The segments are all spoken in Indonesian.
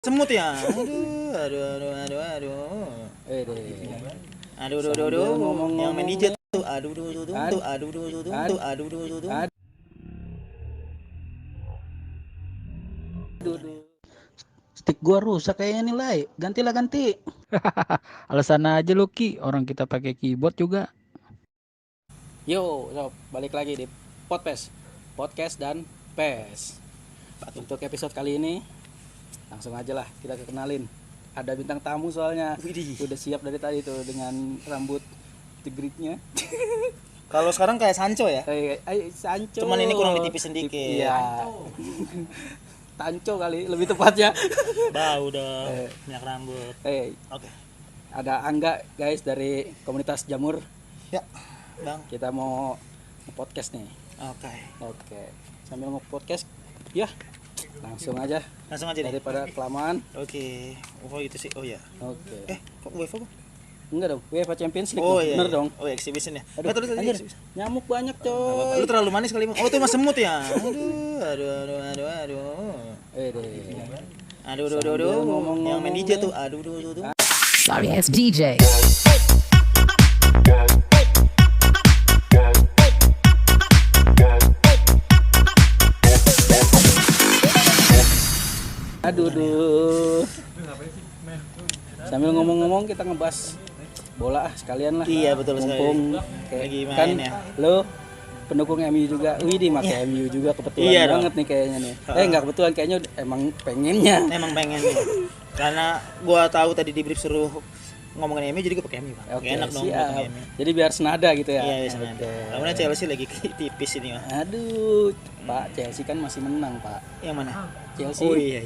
Semut ya. Aduh. Aduh. Yang main DJ tuh. Aduh. Stick gua rusak kayaknya nih, Lai. Ganti. Alasan aja lu Ki, orang kita pakai keyboard juga. Yo, balik lagi di podcast dan PES. Untuk episode kali ini langsung aja lah kita kenalin. Ada bintang tamu soalnya. Widih. Udah siap dari tadi tuh dengan rambut tigritnya. Kalau sekarang kayak Sancho ya. Sancho. Cuman ini kurang ditipisin dikit. Iya. Tanco kali lebih tepatnya. Bau udah minyak rambut. Oke. Ada Angga guys dari komunitas Jamur. Ya, Bang. Kita mau podcast nih. Oke. Sambil nge-podcast ya langsung aja Nih. daripada kelamaan. Oke. Oh gitu sih. Oh ya. Oke. Kok UEFA Bang? Enggak dong, UEFA Champions League. Oh dong. iya. Bener dong. Oh, exhibition ya. Aduh, Terus anjir, exhibition. nyamuk banyak coy. Lu terlalu manis kali. Oh, itu mas semut ya. Aduh. Aduh. Ngomong-ngomong. Yang main DJ tuh. Aduh. Sorry ass DJ. Aduh. Sambil ngomong-ngomong kita ngebahas bola sekalian lah. Iya, betul sekali. Mumpung Lagi main kan ya. lo pendukung MU juga. Widih, pakai MU juga kebetulan Iya banget nih kayaknya nih. Enggak kebetulan, kayaknya emang pengennya. Emang pengen nih. Karena gua tahu tadi di brief suruh ngomongin MU, jadi gua pakai MU, Bang. Oke, Enak dong siap. pakai MU. Jadi biar senada gitu ya. Iya, senada. Karena Chelsea lagi tipis ini, Bang. Aduh, Pak, Chelsea kan masih menang, Pak. Yang mana? Chelsea. Oh iya.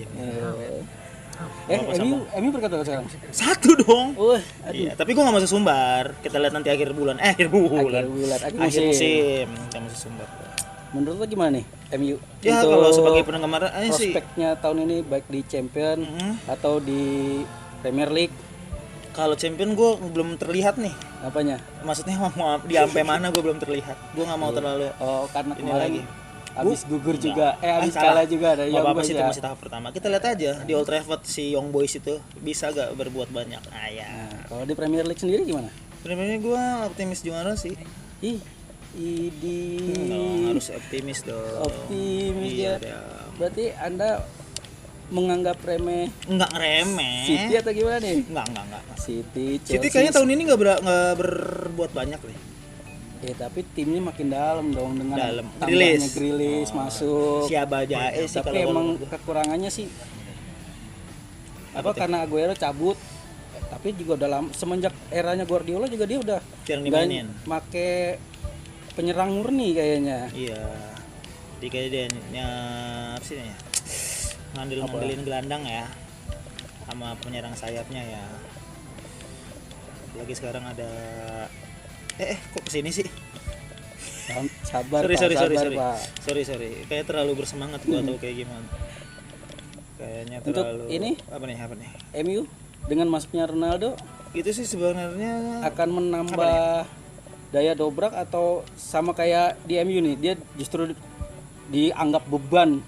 MU berkata sekarang. Satu dong. Aduh. Iya, tapi gua enggak mau sesumbar. Kita lihat nanti akhir bulan. Akhir Akhir musim. Kita mau sesumbar. Menurut lo gimana nih MU? Ya, untuk kalau sebagai penggemar sih prospeknya tahun ini baik di Champion atau di Premier League, kalau champion gue belum terlihat nih. apanya? Maksudnya mau di sampai mana gue belum terlihat. Gue nggak mau terlalu Oh, karena ini kemarin lagi. habis gugur juga. Habis salah. kalah juga ada Nggak Young apa-apa Boys sih, itu ya. masih tahap pertama. Kita lihat aja di Old Trafford si Young Boys itu bisa gak berbuat banyak. Ya. Nah, kalau di Premier League sendiri gimana? Sebenarnya gue optimis juara sih. Harus optimis dong. Optimis Iya ya. dong. Berarti Anda menganggap remeh Nggak remeh. City atau gimana nih? Nggak. City, City Chelsea. kayaknya tahun ini nggak berbuat banyak deh. Tapi timnya makin dalam dong dengan Dalam. tambahnya Grealish masuk. Siapa aja sih Tapi kalau emang kekurangannya sih karena Aguero cabut. Tapi juga dalam semenjak eranya Guardiola juga dia udah jarang dimainin. Make penyerang murni kayaknya. Iya. Jadi kayak dia apa sih ya? Ngandelin gelandang ya. Sama penyerang sayapnya ya. Lagi sekarang ada kok kesini sih? Sabar. Sorry. Pak. Sorry. Kayak terlalu bersemangat gua atau kayak gimana? Kayaknya Untuk terlalu ini? Apa nih? MU dengan masuknya Ronaldo Itu sih sebenarnya akan menambah daya dobrak atau sama kayak di MU nih, dia justru dianggap beban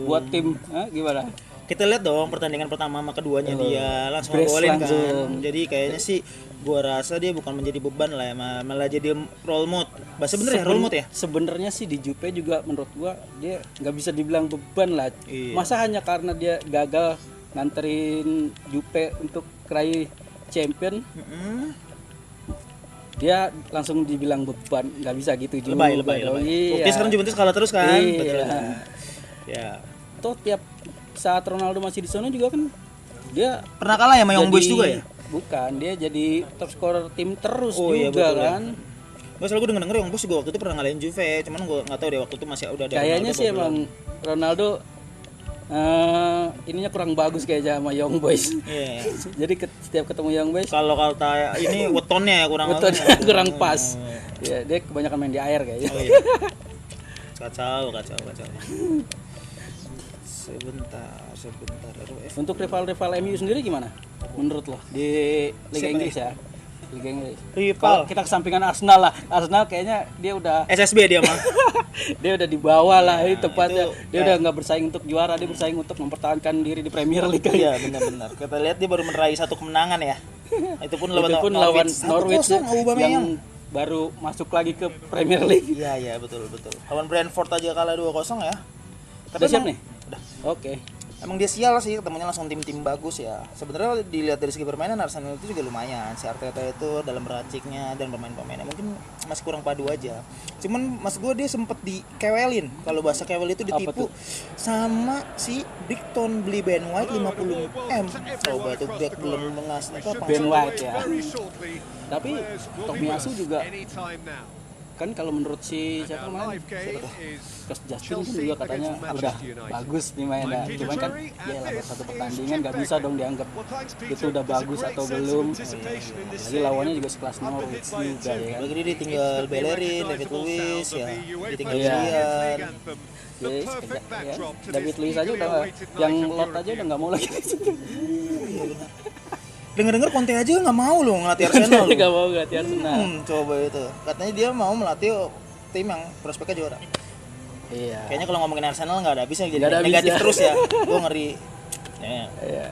buat tim. Gimana? kita lihat dong pertandingan pertama sama keduanya dia langsung Brace golin kan. langsung. Jadi kayaknya sih gua rasa dia bukan menjadi beban lah ya, malah jadi role mode. Bahasa bener ya, role mode ya? Sebenarnya sih di Jupe juga menurut gua dia nggak bisa dibilang beban lah. Iya. Masa hanya karena dia gagal nganterin Jupe untuk meraih champion, dia langsung dibilang beban? Nggak bisa gitu juga. Lebay. Iya. Bukti sekarang Juventus kalah terus kan? Iya. Betul. Ya. Toh tiap saat Ronaldo masih di sana juga kan dia Pernah kalah ya sama Young Boys juga ya? Bukan, dia jadi top scorer tim terus Oh, juga iya, betul, kan. Gue selalu denger Young Boys juga waktu itu pernah ngalahin Juve, cuman gue nggak tahu deh waktu itu masih udah ada Kayaknya Ronaldo sih apa belum. emang Ronaldo ininya kurang bagus kayaknya sama Young Boys. Iya. Jadi setiap ketemu Young Boys Kalau kata ini wetonnya ya kurang kurang pas. Ya, dia kebanyakan main di air kayaknya. Oh iya. Kacau. Sebentar. Untuk rival-rival MU sendiri gimana? Menurut lo di Liga Siapa Inggris nih? ya? Liga Inggris. Rival. Kalau kita kesampingan Arsenal lah. Arsenal kayaknya dia udah SSB dia mah. dia udah di bawah lah ini tepatnya. itu Dia udah nggak bersaing untuk juara, dia bersaing untuk mempertahankan diri di Premier League. Iya benar-benar. Kita lihat dia baru meraih 1 kemenangan ya. Itu pun lawan Norwich yang Aubameyang. baru masuk lagi ke Premier League. Iya betul. Lawan Brentford aja kalah 2-0 ya. Udah siap emang- nih? Udah. Oke. Emang dia sial sih ketemunya langsung tim-tim bagus ya. Sebenarnya dilihat dari segi permainan Arsenal itu juga lumayan. Si Arteta itu dalam meraciknya dan pemain-pemainnya mungkin masih kurang padu aja. Cuman mas gue dia sempet dikewelin. Kalau bahasa kewel itu ditipu sama si Brighton beli Ben White 50 M. Coba tuh back belum mengasih apa Ben White ya. Tapi Tomiyasu juga kan kalau menurut si siapa kemarin Coach Justin kan juga katanya udah bagus nih mainnya, cuman kan ya lah satu pertandingan nggak bisa dong dianggap itu udah bagus atau belum. Lagi lawannya juga sekelas Norwich juga ya kan. Lagi dia ditinggal Bellerin, David Luiz ya, ditinggal Iya. Julian. Yes, ya. David Luiz aja udah yang lot aja udah nggak mau lagi. Dengar-dengar Conte aja nggak mau loh ngelatih Arsenal. Nggak mau ganti Arsenal. Coba itu. Katanya dia mau melatih tim yang prospeknya juara. Iya. Kayaknya kalau ngomongin Arsenal nggak ada habisnya jadi Nggak ada negatif habisnya. terus ya. Gue ngeri. Ya. Iya.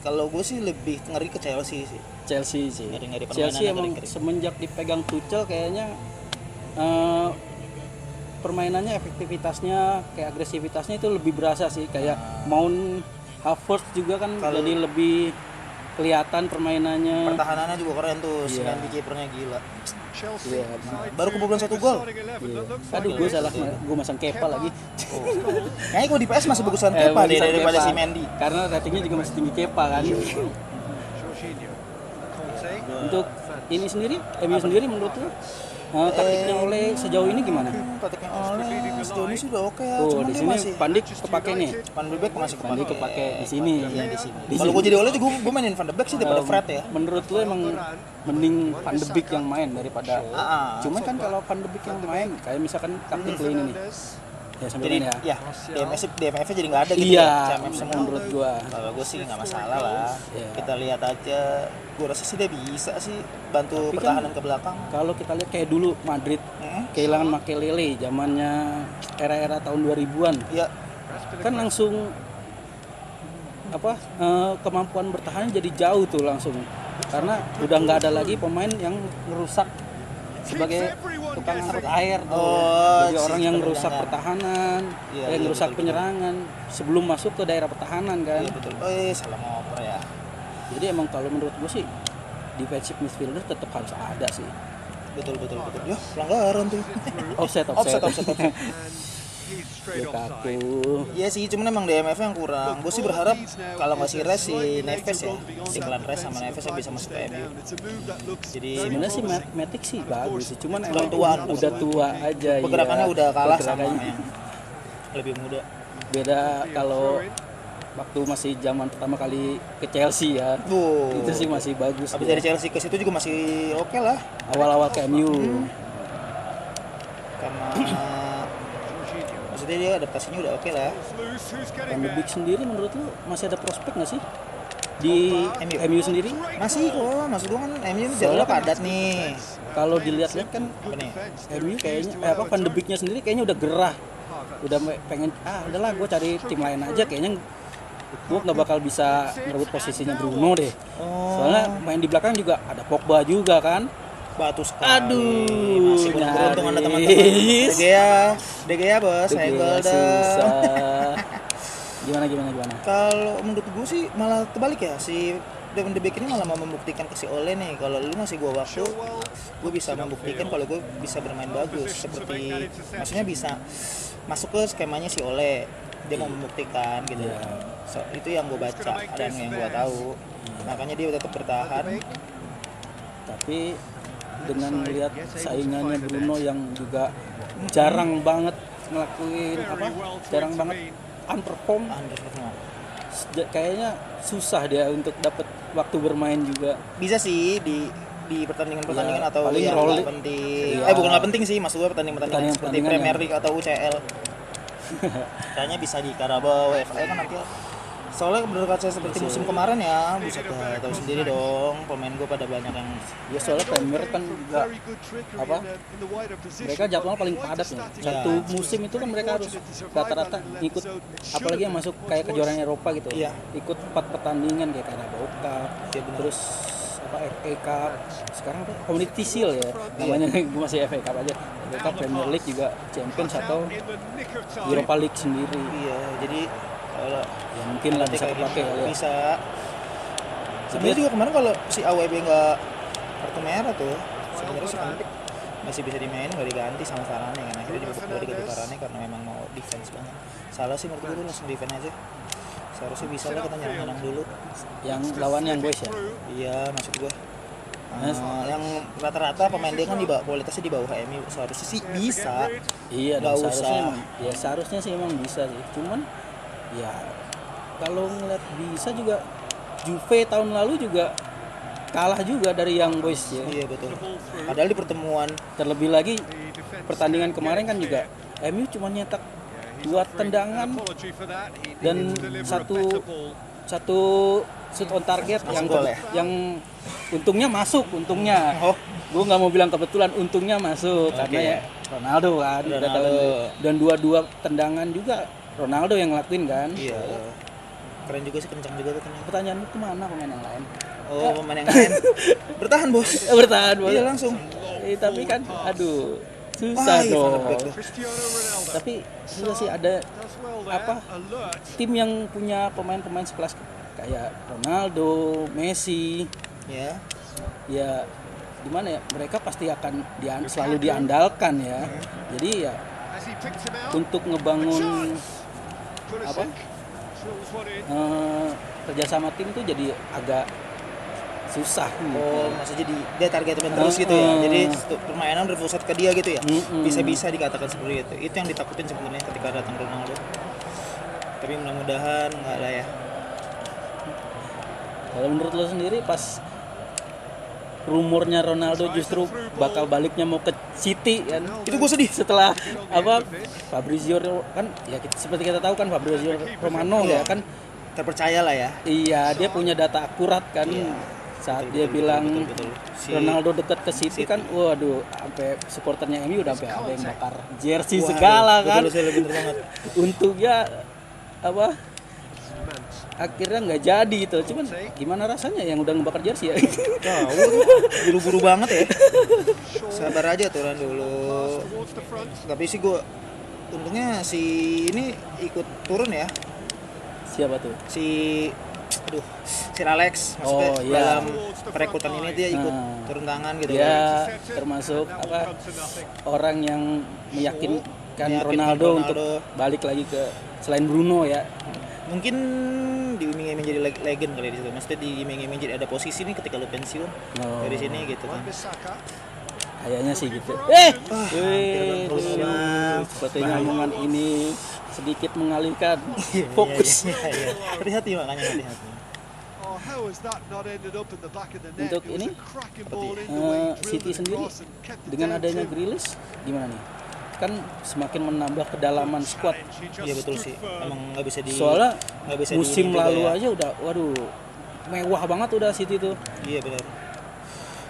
Kalau gue sih lebih ngeri ke Chelsea sih. Chelsea sih. Ngeri-ngeri Chelsea permainannya, emang ngeri-ngeri. semenjak dipegang Tuchel kayaknya permainannya, efektivitasnya, kayak agresivitasnya itu lebih berasa sih. Kayak Mount, Havertz juga kan jadi lebih kelihatan permainannya. Pertahanannya juga keren tuh. Si Iya. Andy kipernya gila. Iya. Baru kebobolan 1 gol. Iya. Aduh, gue salah, gue masang Kepa lagi. Kayaknya kalau di PS masih bagusan Kepa deh bagusan daripada Kepa. si Mendy. Karena ratingnya juga masih tinggi Kepa kan. Untuk ini sendiri, MU sendiri menurut lu taktiknya oleh sejauh ini gimana? Taktiknya oleh sejauh ini sudah oke ya. Tuh Cuman di dia sini masih Van Dijk kepake nih. Van de Beek masih Van Dijk kepake di sini. Iya di sini. Di Kalau sini. gue jadi oleh gue mainin Van de Beek sih daripada Fred ya. Menurut lu emang mending Van de Beek yang main daripada cuman kan kalau Van de Beek yang main kayak misalkan taktik lu ini nih. Ya sambil Jadi ini ya. DMF jadi nggak ada gitu Iya, ya. CMF semua. menurut gua. Kalau gue sih nggak masalah lah. Iya. Kita lihat aja. Gue rasa sih dia bisa sih bantu Tapi kan pertahanan ke belakang. Kalau kita lihat kayak dulu Madrid kehilangan Makelele zamannya era-era tahun 2000-an. Iya. Kan langsung kemampuan bertahan jadi jauh tuh langsung. Karena udah nggak ada lagi pemain yang ngerusak sebagai tukang angkut air tuh. Oh, Jadi si orang yang gelandang. ngerusak pertahanan, Iya, yang iya, ngerusak betul, penyerangan sebelum masuk ke daerah pertahanan kan. Iya betul. Salah ngoper ya. Jadi emang kalau menurut gue sih defensive midfielder tetap harus ada sih. Betul. Ya pelanggaran tuh. Offset. Lukaku. Iya sih, cuman emang DMF yang kurang. Gue sih berharap kalau nggak si Res, si Neves ya, Declan Res sama Neves yang bisa masuk ke MU. Jadi Sebenarnya sih Matic sih bagus sih, cuman emang tuaan. udah tua aja. pergerakannya iya. udah kalah sama Pergerakannya. yang lebih muda. Beda kalau waktu masih zaman pertama kali ke Chelsea ya. Itu sih masih bagus. Habis dia. dari Chelsea ke situ juga masih oke lah. Awal-awal ke MU. Karena maksudnya dia adaptasinya udah oke lah. Van de Beek sendiri menurut lu masih ada prospek nggak sih di MU sendiri? Masih kok, maksud gua kan MU ini jalurnya padat nih. Kalau dilihat-lihat kan Apa nih? MU kayaknya Van de Beeknya sendiri kayaknya udah gerah, udah pengen udahlah gue cari tim lain aja, kayaknya gue nggak bakal bisa merebut posisinya Bruno deh. Soalnya main di belakang juga ada Pogba juga kan. Batu sekali. Aduh, masih beruntung anda teman-teman. nyaris. De Gea bos, Itu saya gila, susah. Gimana? Kalau menurut gue sih malah terbalik ya, si Van de Beek ini malah mau membuktikan ke si Ole nih, kalau lu ngasih gue waktu, gue bisa membuktikan kalau gue bisa bermain bagus, seperti maksudnya bisa masuk ke skemanya si Ole, dia mau membuktikan gitu. Itu yang gue baca dan yang gue tahu, makanya dia tetap bertahan. Tapi dengan melihat saingannya Bruno yang juga jarang banget ngelakuin jarang banget unperform, kayaknya susah dia untuk dapat waktu bermain juga. Bisa sih di pertandingan-pertandingan Ya, atau paling yang role- nggak penting. Iya. Bukan nggak penting sih, maksud gue pertandingan-pertandingan seperti Pertandingan-pertandingan Premier League atau UCL. Kayaknya bisa di Carabao, FA kan nanti Soalnya berkaca seperti musim kemarin ya, buset dah, tahu sendiri dong, pemain gue pada banyak yang Ya soalnya Premier kan juga apa? Mereka jadwal paling padat ya. Satu musim itu kan mereka harus rata-rata ikut, apalagi yang masuk kayak kejuaraan Eropa gitu. Iya. Ikut 4 pertandingan kayak Carabao Cup, Iya, benar. terus apa FA Cup. Sekarang apa? Community Shield ya. Namanya gue masih FA Cup aja. FA Cup, Premier League juga Champions atau Europa League sendiri. iya, jadi kalau Ya mungkin lah bisa kayak dipakai gitu, kali ya. bisa. Sebenarnya juga kemarin kalau si AWB nggak kartu merah tuh, sebenarnya si Kantik masih bisa dimainin, nggak diganti sama Varane kan, akhirnya diganti Varane karena memang mau defense banget. Salah sih menurut gue tuh, langsung defense aja. Seharusnya bisa lah kita nyerang dulu. Yang lawan yang boys ya. Iya, maksud gue. Yang rata-rata pemain dia kan di bawah, kualitasnya di bawah MU, seharusnya sih bisa. Iya, Nggak dan seharusnya usah. emang, ya seharusnya sih emang bisa sih. Cuman ya kalau ngeliat bisa juga Juve tahun lalu juga kalah juga dari Young Boys ya. Iya betul. Padahal di pertemuan Terlebih lagi pertandingan kemarin kan juga MU cuma nyetak 2 tendangan dan satu shoot on target gol ya? yang untungnya masuk, untungnya. Oh. Gue nggak mau bilang kebetulan, untungnya masuk karena ya Ronaldo kan. Udah tahu. Ronaldo. Dan 2 tendangan juga Ronaldo yang ngelakuin kan. iya, keren juga sih, kencang juga tuh tenang. Pertanyaanmu kemana pemain yang lain? Oh, pemain yang lain bertahan bos. Bertahan boleh. Iya langsung. Tapi kan aduh susah Wah, iya, Van de Beek dong. tuh. Tapi susah sih ada apa tim yang punya pemain-pemain sekelas kayak Ronaldo, Messi, Ya. ya gimana ya, mereka pasti akan selalu diandalkan ya. Jadi ya untuk ngebangun apa kerjasama tim tuh jadi agak susah gitu. Oh, maksudnya dia targetin terus gitu ya. Jadi permainan berpusat ke dia gitu ya. Bisa-bisa dikatakan seperti itu. Itu yang ditakutin sebenarnya ketika datang Ronaldo. Tapi mudah-mudahan enggak lah ya. Kalau menurut lo sendiri pas rumornya Ronaldo justru bakal baliknya mau ke City kan, Itu gue sedih. setelah apa Fabrizio kan ya seperti kita tahu kan Fabrizio Romano ya kan, Terpercaya lah ya. iya dia punya data akurat kan. Saat dia bilang betul. Ronaldo dekat ke City kan, waduh, sampai supporternya MU udah sampai ada yang bakar jersey Wah, segala kan. Betul banget. Untungnya apa akhirnya nggak jadi gitu. Cuman gimana rasanya yang udah ngebakar jersey ya? Tahu buru-buru banget ya. Sabar aja turun dulu. Tapi sih gue untungnya si ini ikut turun ya. Siapa tuh? Si Sir Alex maksudnya Oh, iya. dalam perekrutan ini dia ikut turun tangan gitu. Dia termasuk apa orang yang meyakinkan Ronaldo untuk balik lagi ke selain Bruno ya. Mungkin diiming-iming jadi legend kali di situ. Maksudnya diiming-iming jadi ada posisi nih ketika lu pensiun Oh. dari sini gitu kan. Kayaknya sih gitu. hampir bang. Sepertinya omongan ini sedikit mengalihkan fokus. Iya. Hati-hati makanya hati-hati. Untuk ini City sendiri dengan adanya Grealish gimana nih? Kan semakin menambah kedalaman squad. Iya betul sih. Emang nggak bisa Soalnya nggak bisa musim diinin juga lalu ya. aja udah waduh mewah banget udah City tuh. Iya benar.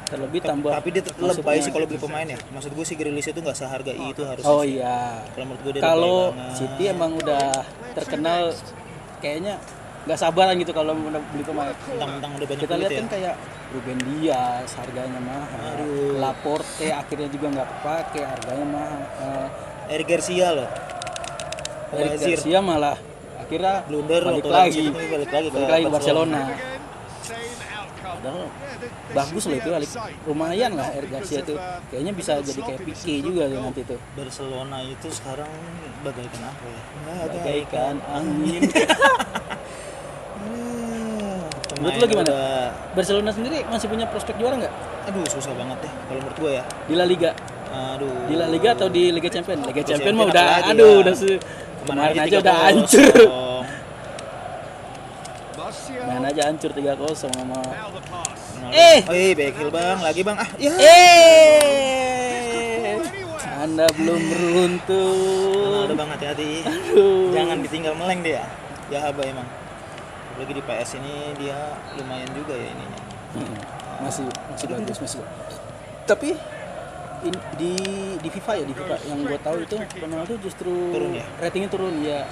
Terlebih tambah Tapi dia tetap masuknya- lebay sih kalau beli pemain ya. Maksud gue sih Grealish itu nggak seharga itu harus. Oh iya. Kalau menurut gue dia Kalau lebay banget. City emang udah terkenal kayaknya nggak sabaran gitu kalau mau beli pemain. Mentang-mentang udah banyak Kita duit lihat ya. kan kayak Ruben Dias harganya mahal, Aduh. Laporte akhirnya juga nggak kepake, harganya mahal. Eric Garcia loh. Eric Wazir. Garcia malah akhirnya Blunder balik waktu lagi, balik lagi ke Barcelona. Padahal bagus loh itu, lumayan lah Eric Garcia itu, kayaknya bisa jadi kayak Pique juga tuh nanti tuh. Barcelona itu sekarang bagaikan apa ya? Bagaikan angin. Menurut lo gimana? Barcelona sendiri masih punya prospek juara nggak Aduh susah banget deh kalau menurut gue ya. di La Liga? Aduh. Di La Liga atau di Liga Champions? Liga Liga Champions mah Champions udah, apalagi aduh, ya. udah kemarin aja udah 3-0. hancur. Main aja hancur 3-0 sama. Back heel bang, lagi bang. Ya. Anda belum beruntung. Udah bang hati-hati. Aduh. Jangan ditinggal meleng dia. Ya haba emang. Apalagi di PS ini dia lumayan juga ya ininya. masih bagus masih. Tapi di FIFA yang gue tahu itu Ronaldo justru Turun ya? ratingnya turun ya.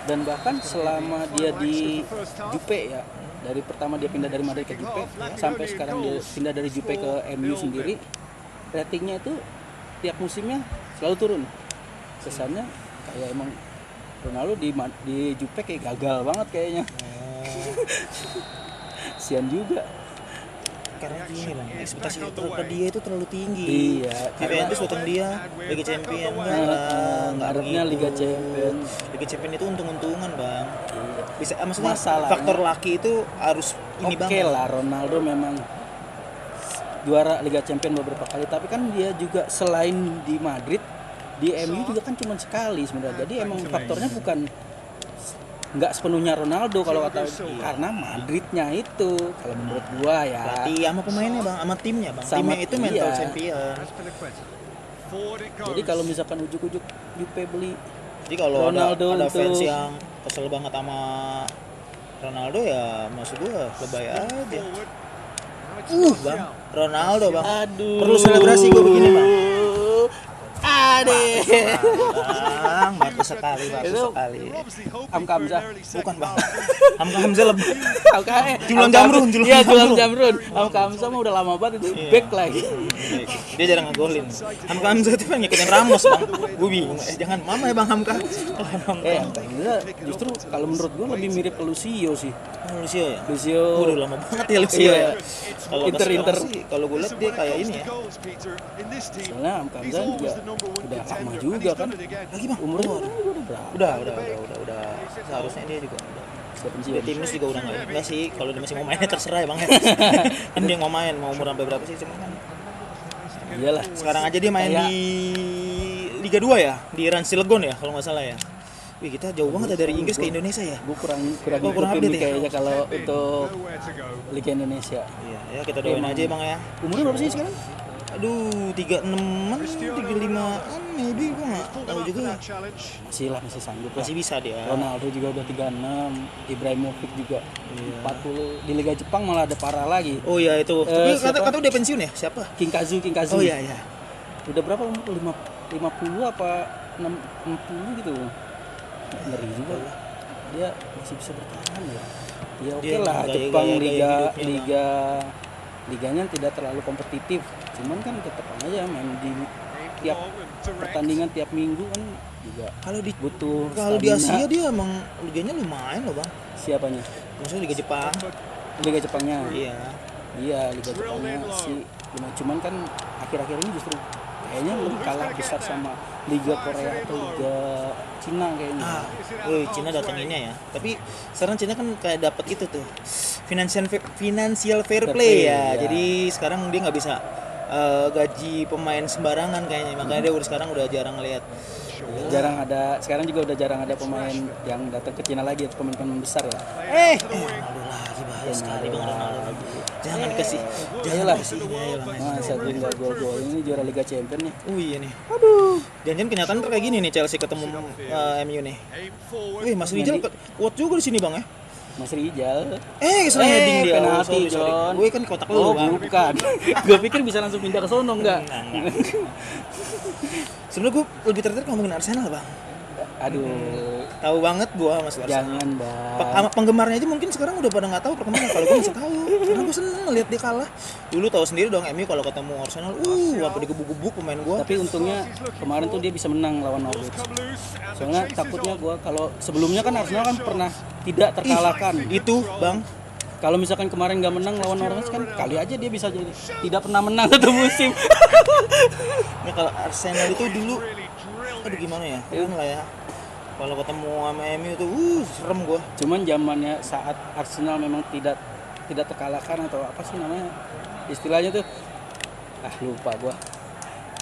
Dan bahkan selama dia di Jupe ya, dari pertama dia pindah dari Madrid ke Jupe sampai sekarang dia pindah dari Jupe ke MU sendiri, ratingnya itu tiap musimnya selalu turun. Kesannya kayak emang Ronaldo di Jupe kayak gagal banget kayaknya. Sian juga. Karena gini bang, ekspektasi terhadap dia itu terlalu tinggi. Iya, Juventus datang dia Liga Champion nggak harapnya begitu. Liga Champion. Liga Champion itu untung-untungan bang. Bisa maksudnya Masalahnya- faktor laki itu harus ini Oke bang. lah, Ronaldo memang juara Liga Champion beberapa kali, tapi kan dia juga selain di Madrid, di MU juga kan cuma sekali sebenarnya. Jadi emang faktornya bukan nggak sepenuhnya Ronaldo kalau kata, karena Madridnya itu kalau menurut gua ya. Pelatih sama pemainnya bang, sama timnya bang. Sama- Timnya itu mental iya. champion. Jadi kalau misalkan ujuk-ujuk Jupe beli Jadi kalau Ronaldo ada untuk- fans yang kesel banget sama Ronaldo ya maksud gua lebay aja. Bang, Ronaldo bang. aduh, Perlu selebrasi gua begini bang. Ade. Bang, bagus sekali, bagus Itu- sekali. Hamka Hamzah. Bukan bang. Hamka Hamzah lebih. Hamka Julan Jamrun, Julan Iya, Julan Jamrun. Jamrun. Hamka Hamzah mah udah lama banget itu back lagi. Dia jarang ngegolin. Hamka Hamzah itu kan ngikutin Ramos bang. Gue bingung. Jangan mama ya bang Hamka. Hamka Hamzah justru kalau menurut gua lebih mirip ke Lucio sih. Lucio ya. Lucio. Udah lama banget ya Lucio Iya. ya. Kalau Inter. kalau gue lihat dia kayak ini ya. Soalnya Hamka Hamzah juga udah lama juga kan. Lagi bang. Umurnya udah berapa? Udah. Seharusnya dia juga udah. Sudah pensiun. Dia timnas juga udah enggak sih. Kalau dia masih mau mainnya terserah ya bang ya. Kan dia mau main, mau umur sampai berapa sih cuma kan. Iyalah. Sekarang aja dia main Kayak- di Liga 2 ya, di Rans Cilegon ya kalau nggak salah ya. Wih, kita jauh banget ya dari Inggris ke Indonesia ya. Gue kurang Oh, kurang ngikutin update nih ya? kayaknya kalau untuk Liga Indonesia. Iya, ya kita doain Emang. aja ya, Bang ya. Umurnya berapa sih sekarang? Aduh, 36-an, 35-an, maybe gue nggak tahu juga ya. Masih sanggup lah. Masih bisa dia. Ronaldo juga udah 36, Ibrahimovic juga 40. Di Liga Jepang malah ada parah lagi. Oh iya itu. Tapi siapa? kata udah pensiun ya? Siapa? King Kazu. Oh iya iya. Udah berapa umur? 50 apa 60 gitu. Ngeri juga lah. Dia masih bisa bertahan ya. Ya oke Dia lah, gaya- Jepang gaya- gaya hidupnya, liganya tidak terlalu kompetitif. Cuman kan tetap aja main di tiap pertandingan tiap minggu kan juga Kalau di butuh kalau di stamina. Asia dia emang liganya lumayan loh, Bang. Siapanya? Maksudnya Liga Jepang. Liga Jepangnya. Iya. Iya, Liga Jepangnya sih. Cuman kan akhir-akhir ini justru kayaknya lebih kalah besar sama Liga Korea atau Liga Cina kayaknya. Ah, woi Cina datanginnya ya. Tapi sekarang Cina kan kayak dapat itu tuh financial fair play ya. ya. Jadi sekarang dia nggak bisa gaji pemain sembarangan kayaknya. Makanya dia udah sekarang udah jarang lihat. Sekarang juga udah jarang ada pemain yang datang ke Cina lagi, pemain-pemain besar ya. Ronaldo lagi bahaya sekali Bang Ronaldo. Jangan dikasih, jangan Ayolah. dikasih ini ayolah. Masa dia nggak gol-gol ini juara Liga Champions nih. Oh iya nih. Aduh. Jangan kenyataan ntar kayak gini nih Chelsea ketemu MU nih. Wih, Mas Rijal kuat juga di sini Bang ya. Mas Rijal. Keserang heading dia. Penalti, John. Gue kan kotak Oh, lu Bang. bukan. Gue pikir bisa langsung pindah ke sono enggak. Enggak. Sebenarnya gue lebih tertarik ngomongin Arsenal Bang. Aduh, Tahu banget gua Mas Arsenal. jangan, Bang. Sama penggemarnya aja mungkin sekarang udah pada nggak tahu perkembangan. Kalau gue masih tahu, karena gue seneng ngeliat dia kalah. Dulu tahu sendiri dong MU kalau ketemu Arsenal, apa digebuk-gebuk pemain gue. Tapi untungnya kemarin tuh dia bisa menang lawan Norwich. Soalnya takutnya gua kalau sebelumnya kan Arsenal kan pernah tidak terkalahkan. Itu Bang, Kalau misalkan kemarin nggak menang lawan Norwich kan kali aja dia bisa jadi tidak pernah menang satu musim. nah kalau Arsenal itu dulu, aduh gimana ya, keren lah ya. Kalau ketemu sama MU tuh, serem gue. Cuman zamannya saat Arsenal memang tidak terkalahkan atau apa sih namanya istilahnya tuh, lupa gua.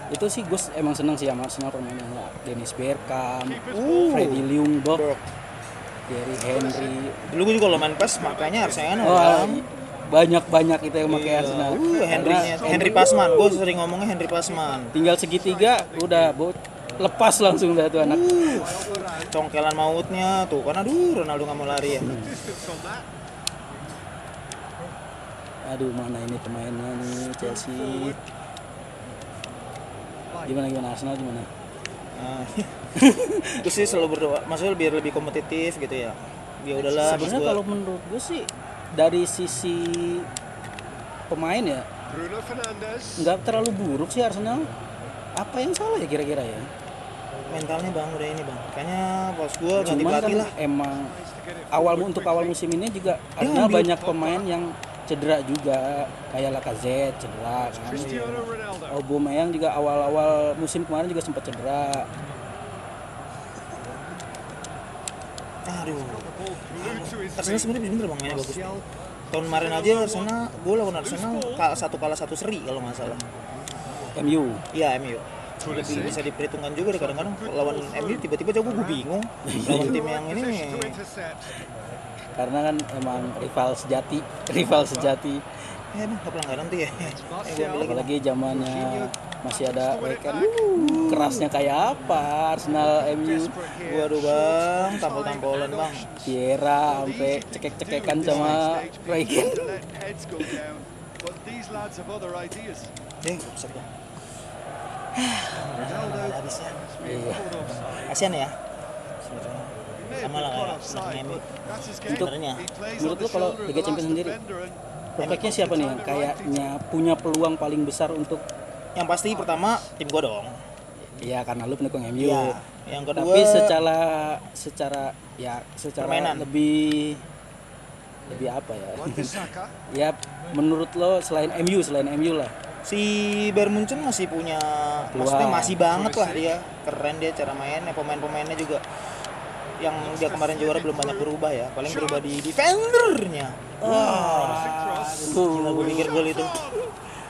Itu sih gue emang seneng sih sama Arsenal permainannya. Dennis Bergkamp, Freddie Ljungberg, Thierry Henry. Dulu gue juga kalau main PES makanya Arsenal. Wah, Bang. banyak itu yang pakai Arsenal. Henry Pasman, gue sering ngomongnya Henry Pasman. Tinggal segitiga udah lepas langsung dah tuh anak. Congkelan mautnya tuh kan, aduh Ronaldo nggak mau lari ya. Aduh, mana ini pemainnya nih Chelsea. Gimana Arsenal gimana? Nah, terus sih selalu berdoa, maksudnya biar lebih kompetitif gitu ya. Ya udahlah. Sebenarnya kalau menurut gue sih dari sisi pemain ya nggak terlalu buruk sih Arsenal. Apa yang salah ya kira-kira ya? mentalnya bang udah ini bang. Kayaknya bos gue ganti Cuman kan pelatih lah. emang untuk awal musim ini juga Arsenal banyak pemain yang cedera juga, kayak Lacazette cedera kan. Aubameyang juga awal-awal musim kemarin juga sempat cedera. Aduh. Arsenal sebenarnya bener bang mainnya bagus. Tahun kemarin aja Arsenal, gue lawan Arsenal kalah satu seri kalau nggak salah. MU. Iya MU. Lebih bisa diperhitungkan juga deh, kadang-kadang lawan MU tiba-tiba jago gue bingung. Lawan tim yang ini Karena kan emang rival sejati. ya bang nggak pelanggaran tuh ya. Gue ambil lagi. Apalagi zamannya masih ada Weekend. Kerasnya kayak apa Arsenal MU. Waduh bang, tampol-tampolan bang. Vieira sampai cekek-cekekan sama Weekend. Rusak bang. Habis ya. Iya. Kasian ya. Sebenarnya. Sama lah kayak MU. Untuk Sebenarnya. menurut lo kalau Liga Champions sendiri prospeknya siapa nih yang kayaknya punya peluang paling besar untuk Yang pasti pertama tim gue dong. ya karena lu pendukung MU. Iya. Yang kedua. Tapi secara Permainan. lebih apa ya? Ya menurut lo selain MU lah. Si Bayern Munchen masih punya, maksudnya masih banget lah dia, keren dia cara mainnya, pemain-pemainnya juga yang dia kemarin juara belum banyak berubah ya, paling berubah di defendernya. Wah, gila gue mikir gol itu.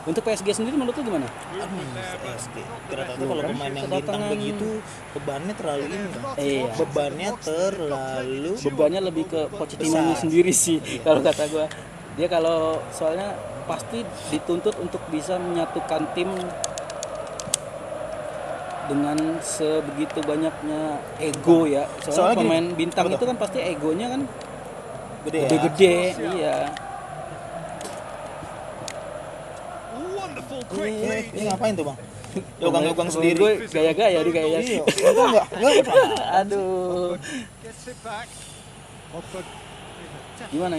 Untuk PSG sendiri menurut lo gimana? PSG. Kira-kira kalau pemain yang bintang begitu bebannya terlalu ini. Iya. Bebannya Lebih ke Pochettino sendiri sih kalau kata gua. Dia kalau soalnya pasti dituntut untuk bisa menyatukan tim dengan sebegitu banyaknya ego ya. Soalnya gini, pemain bintang apa itu kan pasti egonya kan gede ya. gede-gede, iya. Ini ngapain tuh bang? Yogang sendiri. Gue gaya-gaya dia kayaknya. Iya, enggak. Aduh. Gimana?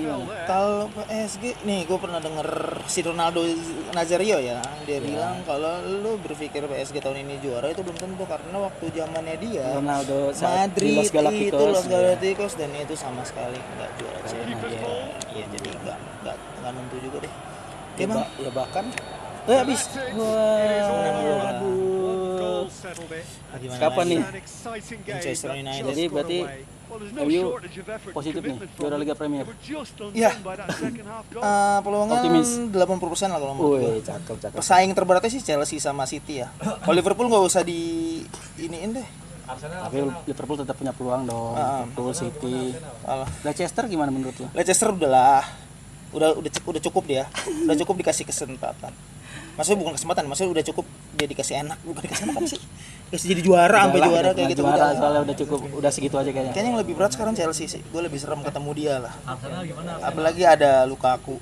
Kalau PSG nih gue pernah denger si Ronaldo Nazario ya, dia bilang kalau lu berpikir PSG tahun ini juara itu belum tentu, karena waktu zamannya dia Ronaldo saat di Madrid Los Galacticos, itu Los Galacticos dan itu sama sekali nggak juara Champions. Iya jadi nggak nentu juga deh. Oke bang. Ya bahkan habis. Wah, aduh. Kapan nih? Manchester United. Jadi berarti MU positif nih juara Liga Premier. Iya. Peluangnya Optimis. 80% lah kalau menurut gue. Wih, cakep. Pesaing terberatnya sih Chelsea sama City ya. Kalau Liverpool nggak usah di iniin deh. Tapi Liverpool tetap punya peluang dong. Liverpool, City. Alah. Leicester gimana menurut lo? Leicester udahlah. Udah cukup dia. Udah cukup dikasih kesempatan. Maksudnya bukan kesempatan, maksudnya udah cukup dia dikasih enak, bukan dikasih enak apa sih? Kasih jadi juara sampai juara kayak gitu Juara udah. soalnya udah cukup, udah segitu aja kayaknya. Kayaknya yang lebih berat sekarang Chelsea sih. Gue lebih serem ketemu dia lah. Apalagi ada Lukaku.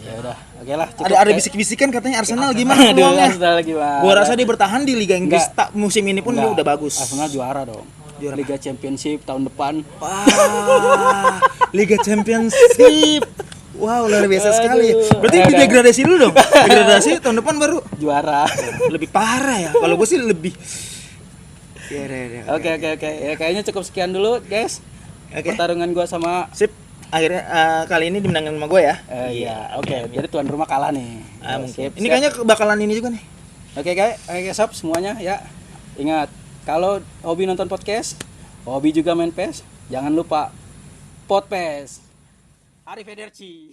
Ya udah, oke lah. Cukup, Ada bisik-bisikan katanya Arsenal gimana peluangnya? Arsenal gimana? Gua rasa dia bertahan di Liga Inggris musim ini pun dia Enggak. udah bagus. Arsenal juara dong. Liga Championship tahun depan. Wah, Liga Championship. Wow, luar biasa sekali. Berarti Udah. degradasi dulu dong. Degradasi tahun depan baru Juara. lebih parah ya. Kalau gue sih lebih. Ya. Oke. Ya kayaknya cukup sekian dulu, guys. Oke. Pertarungan gua sama Sip. Akhirnya kali ini dimenangkan sama gue ya. iya, oke. Jadi tuan rumah kalah nih. Mungkin. Sip, Ini siap. kayaknya bakalan ini juga nih. Oke guys, sob semuanya ya. Ingat, kalau hobi nonton podcast, hobi juga main PES, jangan lupa Podpes. Arrivederci.